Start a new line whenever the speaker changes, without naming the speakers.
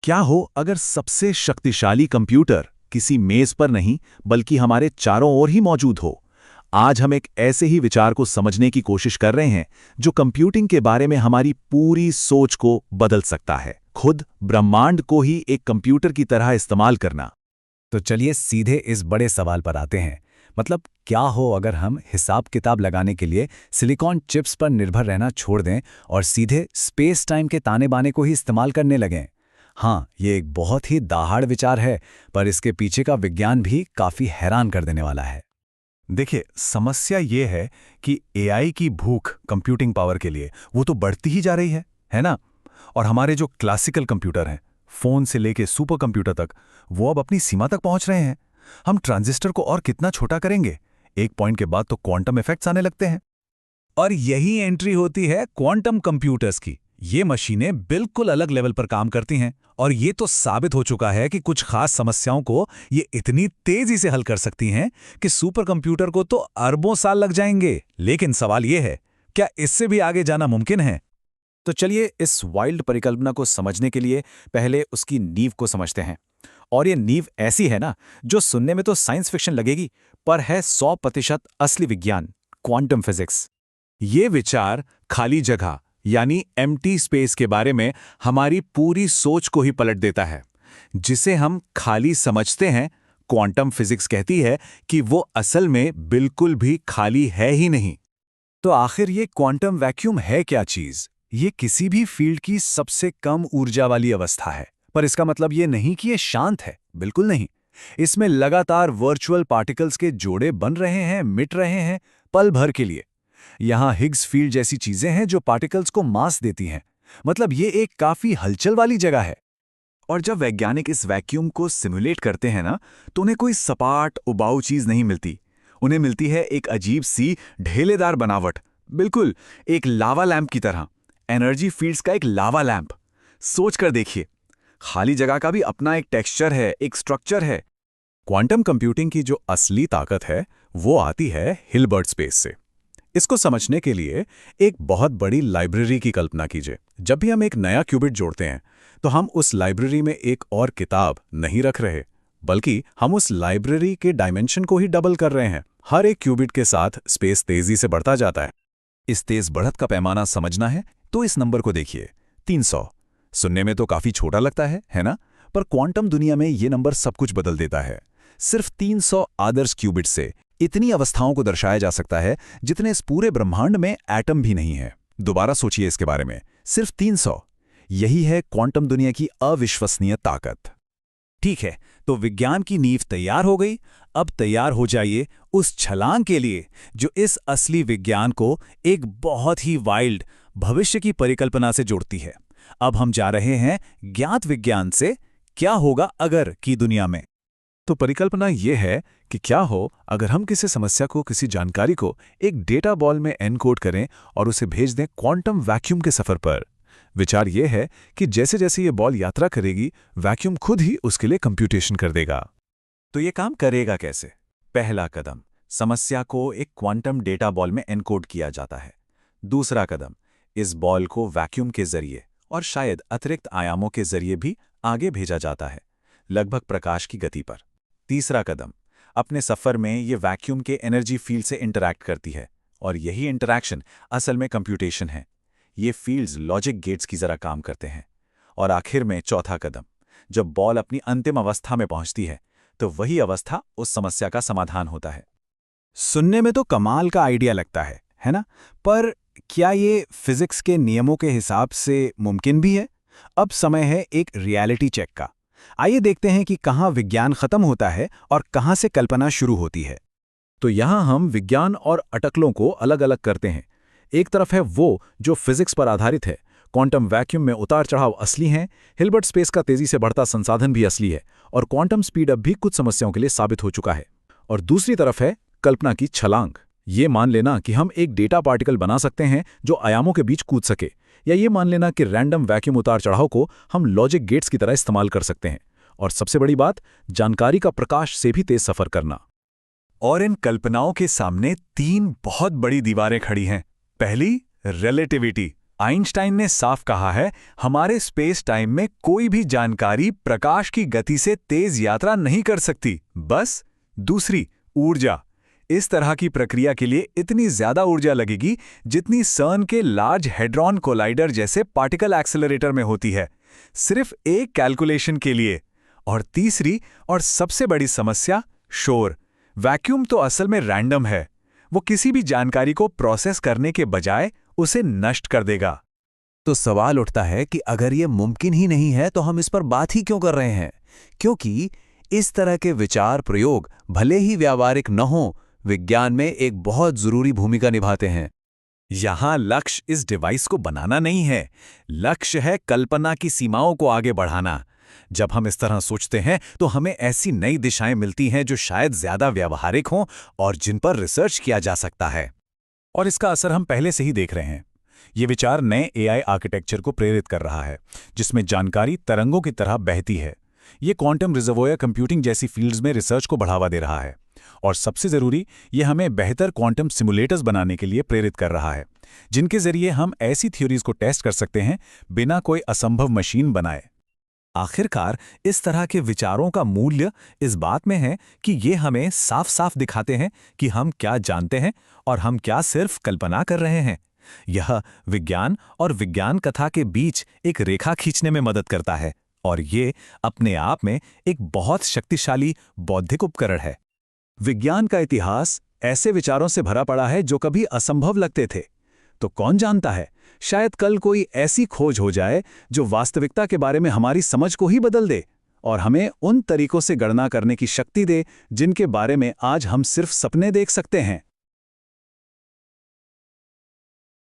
क्या हो अगर सबसे शक्तिशाली कंप्यूटर किसी मेज पर नहीं बल्कि हमारे चारों ओर ही मौजूद हो। आज हम एक ऐसे ही विचार को समझने की कोशिश कर रहे हैं जो कंप्यूटिंग के बारे में हमारी पूरी सोच को बदल सकता है, खुद ब्रह्मांड को ही एक कंप्यूटर की तरह इस्तेमाल करना।
तो चलिए सीधे इस बड़े सवाल पर आते हैं। मतलब क्या हो अगर हम हिसाब किताब लगाने के लिए सिलिकॉन चिप्स पर निर्भर रहना छोड़ दें और सीधे स्पेस टाइम के ताने बाने को ही इस्तेमाल करने लगें। हाँ, ये एक बहुत ही दाहाड़ विचार है, पर इसके पीछे का विज्ञान भी काफी हैरान कर देने वाला है।
देखिए, समस्या ये है कि एआई की भूख कंप्यूटिंग पावर के लिए वो तो बढ़ती ही जा रही है ना? और हमारे जो क्लासिकल कंप्यूटर हैं, फोन से लेके सुपर कंप्यूटर तक, वो अब अपनी सीमा तक पहुंच रहे हैं। हम ट्रांजिस्टर को और कितना छोटा करेंगे? एक पॉइंट के बाद तो क्वांटम इफेक्ट्स आने लगते हैं।
और यही एंट्री होती है क्वांटम कंप्यूटर्स की। ये मशीनें बिल्कुल अलग लेवल पर काम करती हैं, और ये तो साबित हो चुका है कि कुछ खास समस्याओं को ये इतनी तेजी से हल कर सकती हैं कि सुपर कंप्यूटर को तो अरबों साल लग जाएंगे। लेकिन सवाल ये है, क्या इससे भी आगे जाना मुमकिन है?
तो चलिए इस वाइल्ड परिकल्पना को समझने के लिए पहले उसकी नींव को समझते हैं। और ये नींव ऐसी है ना, जो सुनने में तो साइंस फिक्शन लगेगी, पर है 100% असली विज्ञान, क्वांटम फिजिक्स। ये विचार खाली जगह यानी एम्प्टी स्पेस के बारे में हमारी पूरी सोच को ही पलट देता है। जिसे हम खाली समझते हैं, क्वांटम फिजिक्स कहती है कि वो असल में बिल्कुल भी खाली है ही नहीं।
तो आखिर ये क्वांटम वैक्यूम है क्या चीज? ये किसी भी फील्ड की सबसे कम ऊर्जा वाली अवस्था है, पर इसका मतलब ये नहीं कि ये शांत है, बिल्कुल नहीं। इसमें लगातार वर्चुअल पार्टिकल्स के जोड़े बन रहे हैं, मिट रहे हैं, पल भर के लिए। यहां हिग्स फील्ड जैसी चीजें हैं जो पार्टिकल्स को मास देती हैं। मतलब ये एक काफी हलचल वाली जगह है।
और जब वैज्ञानिक इस वैक्यूम को सिमुलेट करते हैं ना, तो उन्हें कोई सपाट उबाऊ चीज नहीं मिलती। उन्हें मिलती है एक अजीब सी ढेलेदार बनावट, बिल्कुल एक लावा लैंप की तरह। एनर्जी फील्ड्स का एक लावा लैंप। सोच कर देखिए, खाली जगह का भी अपना एक टेक्सचर है, एक स्ट्रक्चर है।
क्वांटम कंप्यूटिंग की जो असली ताकत है वो आती है हिल्बर्ट स्पेस से। इसको समझने के लिए एक बहुत बड़ी लाइब्रेरी की कल्पना कीजिए। जब भी हम एक नया क्यूबिट जोड़ते हैं तो हम उस लाइब्रेरी में एक और किताब नहीं रख रहे, बल्कि हम उस लाइब्रेरी के डायमेंशन को ही डबल कर रहे हैं। हर एक क्यूबिट के साथ स्पेस तेजी से बढ़ता जाता है। इस तेज बढ़त का पैमाना समझना है तो इस नंबर को देखिए, 300। सुनने में तो काफी छोटा लगता है ना? पर क्वांटम दुनिया में ये नंबर सब कुछ बदल देता है। सिर्फ 300 आदर्श क्यूबिट से इतनी अवस्थाओं को दर्शाया जा सकता है जितने इस पूरे ब्रह्मांड में एटम भी नहीं है। दोबारा सोचिए इसके बारे में, सिर्फ 300। यही है क्वांटम दुनिया की अविश्वसनीय ताकत।
ठीक है, तो विज्ञान की नींव तैयार हो गई। अब तैयार हो जाइए उस छलांग के लिए जो इस असली विज्ञान को एक बहुत ही वाइल्ड भविष्य की परिकल्पना से जोड़ती है। अब हम जा रहे हैं ज्ञात विज्ञान से क्या होगा अगर की दुनिया में।
तो परिकल्पना यह है कि क्या हो अगर हम किसी समस्या को, किसी जानकारी को एक डेटा बॉल में एनकोड करें और उसे भेज दें क्वांटम वैक्यूम के सफर पर। विचार यह है कि जैसे जैसे ये बॉल यात्रा करेगी, वैक्यूम खुद ही उसके लिए कंप्यूटेशन कर देगा।
तो ये काम करेगा कैसे? पहला कदम, समस्या को एक क्वांटम डेटा बॉल में एनकोड किया जाता है। दूसरा कदम, इस बॉल को वैक्यूम के जरिए और शायद अतिरिक्त आयामों के जरिए भी आगे भेजा जाता है, लगभग प्रकाश की गति पर। तीसरा कदम, अपने सफर में ये वैक्यूम के एनर्जी फील्ड से इंटरैक्ट करती है, और यही इंटरैक्शन असल में कंप्यूटेशन है। ये फील्ड्स लॉजिक गेट्स की तरह काम करते हैं। और आखिर में चौथा कदम, जब बॉल अपनी अंतिम अवस्था में पहुंचती है, तो वही अवस्था उस समस्या का समाधान होता है।
सुनने में तो कमाल का आइडिया लगता है ना? पर क्या ये फिजिक्स के नियमों के हिसाब से मुमकिन भी है? अब समय है एक रियलिटी चेक का। आइए देखते हैं कि कहाँ विज्ञान खत्म होता है और कहाँ से कल्पना शुरू होती है।
तो यहाँ हम विज्ञान और अटकलों को अलग अलग करते हैं। एक तरफ है वो जो फिजिक्स पर आधारित है, क्वांटम वैक्यूम में उतार चढ़ाव असली हैं, हिल्बर्ट स्पेस का तेजी से बढ़ता संसाधन भी असली है, और क्वांटम स्पीड अप भी कुछ समस्याओं के लिए साबित हो चुका है। और दूसरी तरफ है कल्पना की छलांग। ये मान लेना कि हम एक डेटा पार्टिकल बना सकते हैं जो आयामों के बीच कूद सके, या ये मान लेना कि रैंडम वैक्यूम उतार चढ़ाव को हम लॉजिक गेट्स की तरह इस्तेमाल कर सकते हैं। और सबसे बड़ी बात, जानकारी का प्रकाश से भी तेज सफर करना।
और इन कल्पनाओं के सामने तीन बहुत बड़ी दीवारें खड़ी हैं। पहली, रिलेटिविटी,
आइंस्टाइन ने साफ कहा है, हमारे स्पेस टाइम में कोई भी जानकारी प्रकाश की गति से तेज यात्रा नहीं कर सकती। बस दूसरी, ऊर्जा। इस तरह की प्रक्रिया के लिए इतनी ज्यादा ऊर्जा लगेगी जितनी सर्न के लार्ज हेड्रॉन कोलाइडर जैसे पार्टिकल एक्सेलरेटर में होती है, सिर्फ एक कैलकुलेशन के लिए। और तीसरी और सबसे बड़ी समस्या, शोर। वैक्यूम तो असल में रैंडम है। वो किसी भी जानकारी को प्रोसेस करने के बजाय उसे नष्ट कर देगा।
तो सवाल उठता है कि अगर ये मुमकिन ही नहीं है तो हम इस पर बात ही क्यों कर रहे हैं? क्योंकि इस तरह के विचार प्रयोग भले ही व्यावहारिक न हों, विज्ञान में एक बहुत जरूरी भूमिका निभाते हैं।
यहां लक्ष्य इस डिवाइस को बनाना नहीं है, लक्ष्य है कल्पना की सीमाओं को आगे बढ़ाना। जब हम इस तरह सोचते हैं तो हमें ऐसी नई दिशाएं मिलती हैं जो शायद ज्यादा व्यावहारिक हों और जिन पर रिसर्च किया जा सकता है।
और इसका असर हम पहले से ही देख रहे हैं। ये विचार नए एआई आर्किटेक्चर को प्रेरित कर रहा है, जिसमें जानकारी तरंगों की तरह बहती है। ये क्वांटम रिजर्वोयर कंप्यूटिंग जैसी फील्ड्स में रिसर्च को बढ़ावा दे रहा है। और सबसे जरूरी, ये हमें बेहतर क्वांटम सिमुलेटर्स बनाने के लिए प्रेरित कर रहा है, जिनके जरिए हम ऐसी थ्योरीज को टेस्ट कर सकते हैं बिना कोई असंभव मशीन बनाए।
आखिरकार इस तरह के विचारों का मूल्य इस बात में है कि ये हमें साफ साफ दिखाते हैं कि हम क्या जानते हैं और हम क्या सिर्फ कल्पना कर रहे हैं। यह विज्ञान और विज्ञान कथा के बीच एक रेखा खींचने में मदद करता है, और ये अपने आप में एक बहुत शक्तिशाली बौद्धिक उपकरण है।
विज्ञान का इतिहास ऐसे विचारों से भरा पड़ा है जो कभी असंभव लगते थे। तो कौन जानता है, शायद कल कोई ऐसी खोज हो जाए जो वास्तविकता के बारे में हमारी समझ को ही बदल दे और हमें उन तरीकों से गणना करने की शक्ति दे जिनके बारे में आज हम सिर्फ सपने देख सकते हैं।